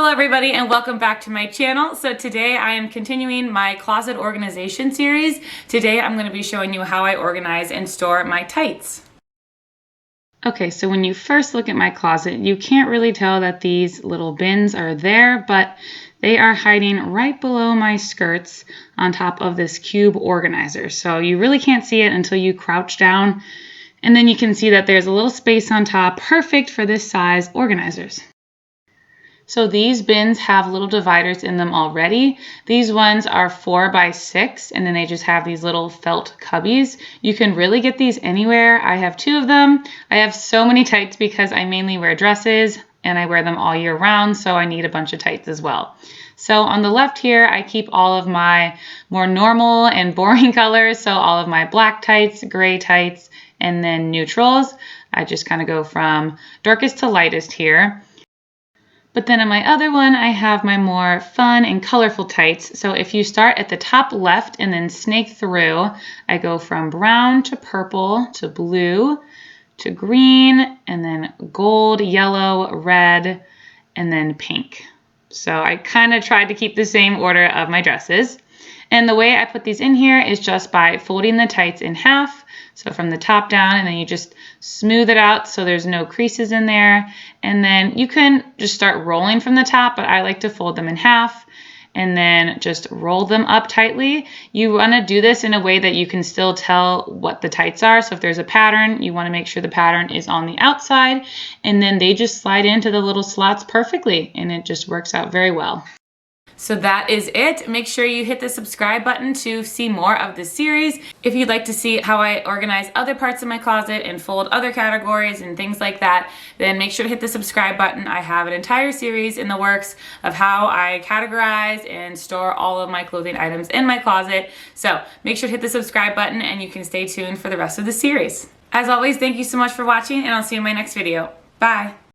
Hello everybody and welcome back to my channel. So today I am continuing my closet organization series. Today I'm going to be showing you how I organize and store my tights. Okay, so when you first look at my closet, you can't really tell that these little bins are there, but they are hiding right below my skirts on top of this cube organizer. So you really can't see it until you crouch down, and then you can see that there's a little space on top, perfect for this size organizers. So these bins have little dividers in them already. These ones are 4 by 6, and then they just have these little felt cubbies. You can really get these anywhere. I have 2 of them. I have so many tights because I mainly wear dresses and I wear them all year round, so I need a bunch of tights as well. So on the left here, I keep all of my more normal and boring colors. So all of my black tights, gray tights, and then neutrals. I just kind of go from darkest to lightest here. But then in my other one, I have my more fun and colorful tights. So if you start at the top left and then snake through, I go from brown to purple to blue to green and then gold, yellow, red, and then pink. So I kind of tried to keep the same order of my dresses. And the way I put these in here is just by folding the tights in half. So from the top down, and then you just smooth it out so there's no creases in there. And then you can just start rolling from the top, but I like to fold them in half and then just roll them up tightly. You want to do this in a way that you can still tell what the tights are. So if there's a pattern, you want to make sure the pattern is on the outside, and then they just slide into the little slots perfectly, and it just works out very well. So that is it. Make sure you hit the subscribe button to see more of this series. If you'd like to see how I organize other parts of my closet and fold other categories and things like that, then make sure to hit the subscribe button. I have an entire series in the works of how I categorize and store all of my clothing items in my closet. So make sure to hit the subscribe button and you can stay tuned for the rest of the series. As always, thank you so much for watching, and I'll see you in my next video. Bye.